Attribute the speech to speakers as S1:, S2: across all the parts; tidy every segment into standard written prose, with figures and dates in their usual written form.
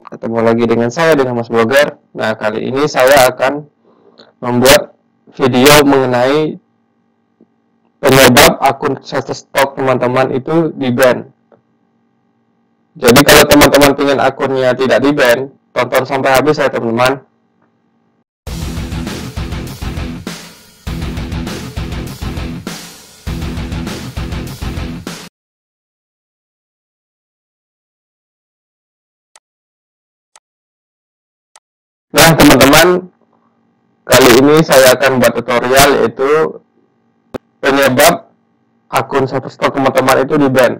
S1: Ketemu lagi dengan saya, dengan Mas Blogger. Nah, kali ini saya akan membuat video mengenai penyebab akun Shutterstock teman-teman itu di-ban. Jadi kalau teman-teman ingin akunnya tidak di-ban, tonton sampai habis ya teman-teman. Nah, teman-teman, kali ini saya akan buat tutorial yaitu penyebab akun Shutterstock teman-teman itu di-ban.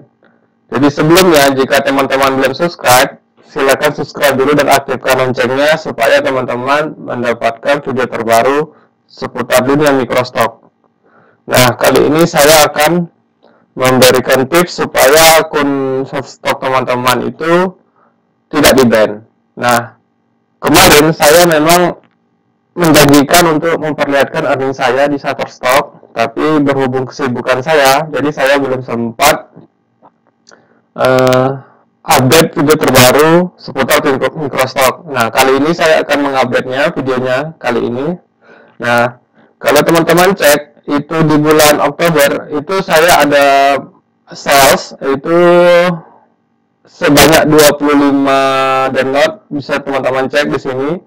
S1: Jadi sebelumnya, jika teman-teman belum subscribe, silakan subscribe dulu dan aktifkan loncengnya supaya teman-teman mendapatkan video terbaru seputar dunia microstock. Nah, kali ini saya akan memberikan tips supaya akun Shutterstock teman-teman itu tidak di-ban. Nah, kemarin saya memang menjanjikan untuk memperlihatkan earning saya di Shutterstock, tapi berhubung kesibukan saya, jadi saya belum sempat update video terbaru seputar microstock. Nah, kali ini saya akan mengupdate-nya videonya kali ini. Nah, kalau teman-teman cek itu di bulan Oktober itu saya ada sales itu sebanyak 25 download, bisa teman-teman cek di sini.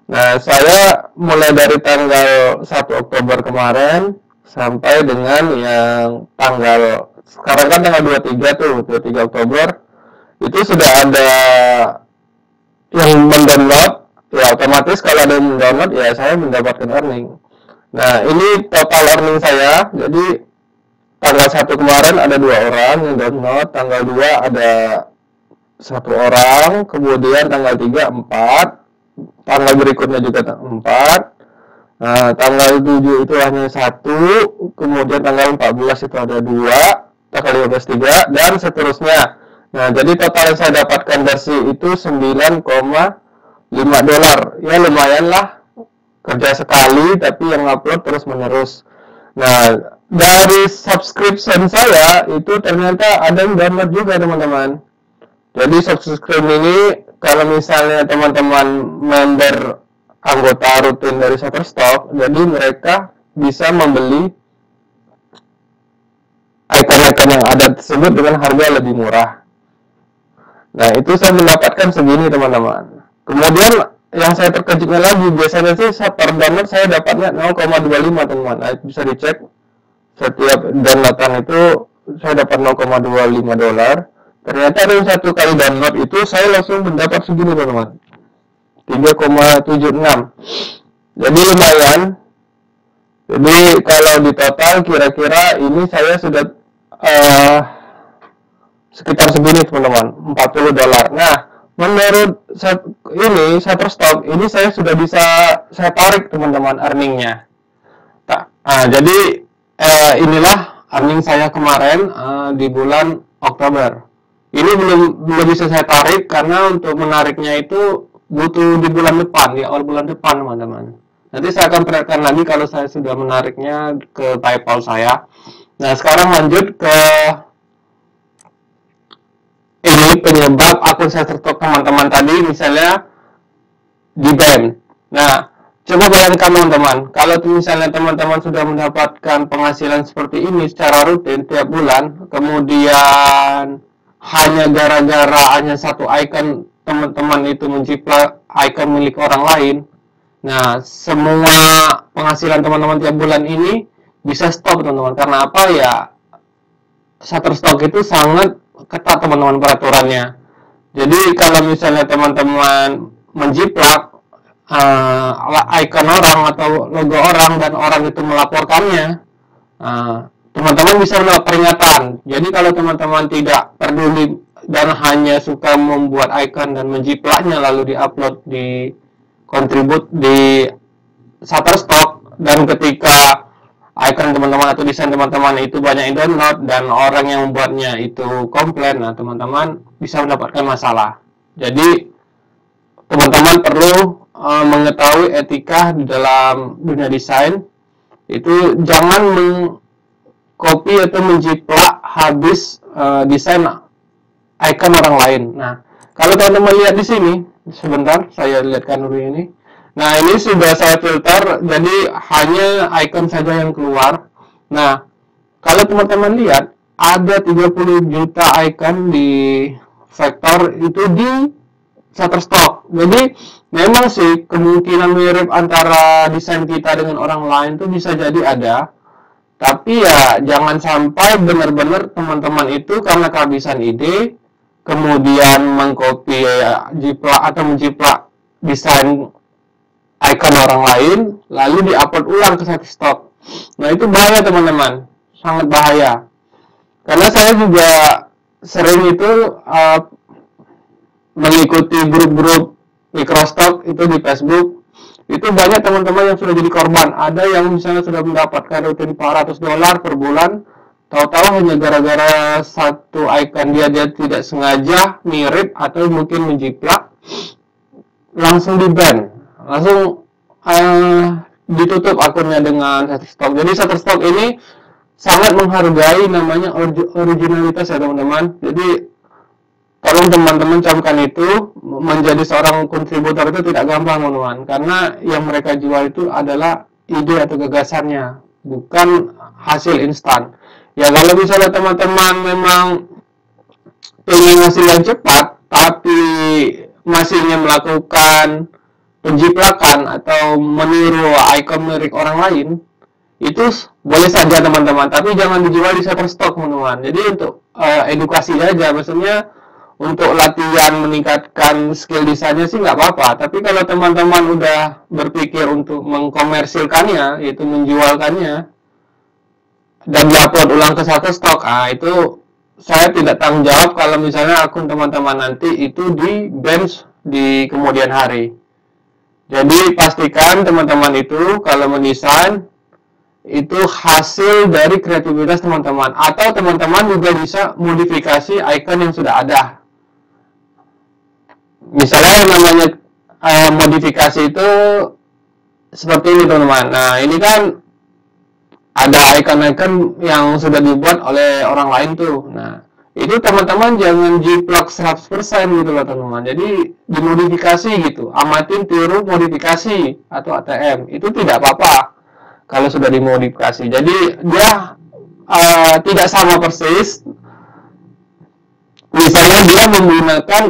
S1: Nah, saya mulai dari tanggal 1 Oktober kemarin sampai dengan yang tanggal sekarang kan tanggal 23 tuh, 23 Oktober itu sudah ada yang mendownload, ya otomatis kalau ada yang mendownload ya saya mendapatkan earning. Nah, ini total earning saya. Jadi tanggal 1 kemarin ada 2 orang yang download, tanggal 2 ada 1 orang, kemudian tanggal 3 4, tanggal berikutnya juga 4. Nah, tanggal 7 itu hanya 1, kemudian tanggal 14 itu ada 2, tanggal 15 3, dan seterusnya. Nah, jadi total yang saya dapatkan dari itu 9,5 dolar. Ya lumayan lah, kerja sekali tapi yang upload terus menerus. Nah, dari subscription saya itu ternyata ada yang download juga teman-teman. Jadi subscription ini kalau misalnya teman-teman member anggota rutin dari Shutterstock, jadi mereka bisa membeli icon-icon yang ada tersebut dengan harga lebih murah. Nah, itu saya mendapatkan segini teman-teman. Kemudian yang saya terkejutnya lagi, biasanya sih per download saya dapatnya 0,25 teman-teman. Nah, bisa dicek setiap downloadan itu saya dapat 0,25 dolar. Ternyata dari satu kali download itu saya langsung mendapat segini teman-teman, 3,76. Jadi lumayan. Jadi kalau di total kira-kira ini saya sudah sekitar segini teman-teman, 40 dolar. Nah, menurut ini Shutterstock ini saya sudah bisa saya tarik teman-teman earningnya. Jadi inilah earning saya kemarin di bulan Oktober. Ini belum bisa saya tarik karena untuk menariknya itu butuh di bulan depan, di awal bulan depan teman-teman. Nanti saya akan perlihatkan lagi kalau saya sudah menariknya ke PayPal saya. Nah, sekarang lanjut ke ini penyebab akun Shutterstock teman-teman tadi misalnya di-ban. Nah, coba bayangkan teman-teman, kalau misalnya teman-teman sudah mendapatkan penghasilan seperti ini secara rutin tiap bulan, kemudian hanya gara-gara hanya satu icon teman-teman itu menciplak icon milik orang lain. Nah, semua penghasilan teman-teman tiap bulan ini bisa stop teman-teman. Karena apa ya? Shutterstock itu sangat ketat teman-teman peraturannya. Jadi kalau misalnya teman-teman menjiplak icon orang atau logo orang dan orang itu melaporkannya, teman-teman bisa mendapat peringatan. Jadi kalau teman-teman tidak peduli dan hanya suka membuat icon dan menjiplaknya lalu diupload di kontribut di Shutterstock, dan ketika icon teman-teman atau desain teman-teman itu banyak yang download dan orang yang membuatnya itu komplain, nah teman-teman bisa mendapatkan masalah. Jadi teman-teman perlu mengetahui etika di dalam dunia desain. Itu jangan copy atau menjiplak habis desain icon orang lain. Nah, Kalau teman-teman lihat di sini, sebentar saya lihatkan dulu ini. Nah, ini sudah saya filter, jadi hanya icon saja yang keluar. Nah, kalau teman-teman lihat, ada 30 juta icon di vektor itu di Shutterstock. Jadi memang sih kemungkinan mirip antara desain kita dengan orang lain itu bisa jadi ada. Tapi ya jangan sampai benar-benar teman-teman itu karena kehabisan ide, kemudian mengcopy jiplak atau menjiplak desain icon orang lain, lalu diupload ulang ke Shutterstock. Nah itu bahaya teman-teman, sangat bahaya. Karena saya juga sering itu mengikuti grup-grup microstock itu di Facebook, itu banyak teman-teman yang sudah jadi korban. Ada yang misalnya sudah mendapatkan rutin $400 per bulan, tahu-tahu hanya gara-gara satu icon dia tidak sengaja mirip atau mungkin menjiplak, langsung di-ban, langsung ditutup akunnya dengan Shutterstock. Jadi Shutterstock ini sangat menghargai namanya originalitas ya teman-teman. Jadi tolong teman-teman camkan itu, menjadi seorang kontributor itu tidak gampang teman-teman, karena yang mereka jual itu adalah ide atau gagasannya, bukan hasil instan. Ya kalau misalnya teman-teman memang ingin hasil yang cepat, tapi masihnya melakukan penjiplakan atau meniru icon milik orang lain, itu boleh saja teman-teman, tapi jangan dijual di Shutterstock teman-teman. Jadi untuk edukasi aja, maksudnya untuk latihan meningkatkan skill desainnya sih nggak apa-apa. Tapi kalau teman-teman udah berpikir untuk mengkomersilkannya, yaitu menjualkannya dan diupload ulang ke Shutterstock, itu saya tidak tanggung jawab kalau misalnya akun teman-teman nanti itu di-ban di kemudian hari. Jadi pastikan teman-teman itu kalau mendesain itu hasil dari kreativitas teman-teman, atau teman-teman juga bisa modifikasi icon yang sudah ada. Misalnya yang namanya modifikasi itu seperti ini teman-teman. Nah ini kan ada icon-icon yang sudah dibuat oleh orang lain tuh. Nah itu teman-teman jangan jiplak 100% gitu loh teman-teman. Jadi dimodifikasi gitu, amatin tiru modifikasi atau ATM, itu tidak apa-apa kalau sudah dimodifikasi. Jadi dia tidak sama persis. Misalnya dia menggunakan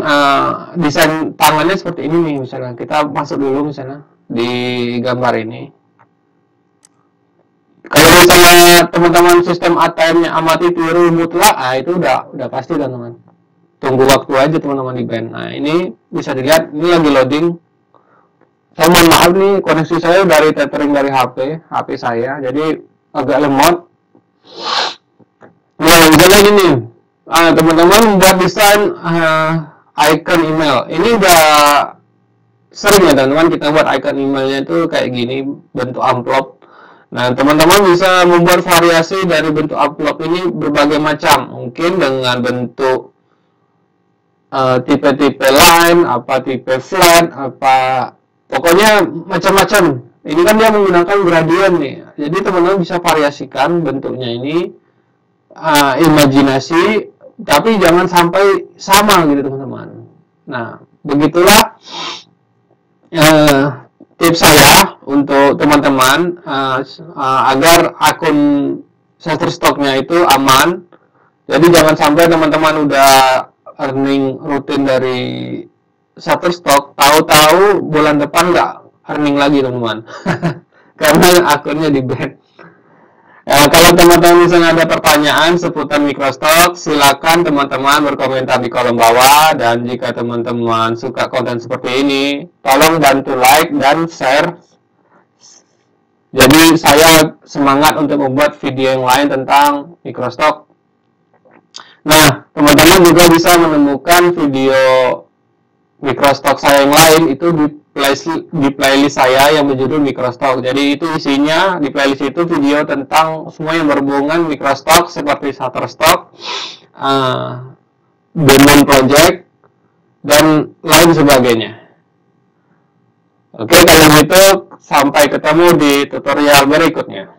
S1: desain tangannya seperti ini nih, misalnya kita masuk dulu misalnya di gambar ini. Kalau misalnya teman-teman sistem ATM-nya amati tiru mutlak, itu udah pasti teman-teman. Tunggu waktu aja teman-teman di ban. Nah ini bisa dilihat, ini lagi loading. Saya mohon maaf nih, koneksi saya dari tethering dari HP saya, jadi agak lemot. Nah misalnya gini, teman-teman membuat desain icon email. Ini udah sering ya teman-teman, kita buat icon emailnya itu kayak gini, bentuk amplop. Nah teman-teman bisa membuat variasi dari bentuk amplop ini berbagai macam, mungkin dengan bentuk tipe-tipe line, apa tipe flat, apa pokoknya macam-macam. Ini kan dia menggunakan gradient nih, jadi teman-teman bisa variasikan bentuknya ini, imajinasi, tapi jangan sampai sama gitu teman-teman. Nah begitulah tips saya untuk teman-teman agar akun Shutterstock-nya itu aman. Jadi jangan sampai teman-teman udah earning rutin dari Shutterstock, tahu-tahu bulan depan nggak earning lagi teman-teman karena akunnya di-ban. Kalau teman-teman misalnya ada pertanyaan seputar microstock, silakan teman-teman berkomentar di kolom bawah. Dan jika teman-teman suka konten seperti ini, tolong bantu like dan share. Jadi saya semangat untuk membuat video yang lain tentang microstock. Nah, teman-teman juga bisa menemukan video microstock saya yang lain itu di playlist saya yang berjudul microstock. Jadi itu isinya di playlist itu video tentang semua yang berhubungan microstock seperti Shutterstock, Demon Project, dan lain sebagainya. Oke, kalau gitu sampai ketemu di tutorial berikutnya.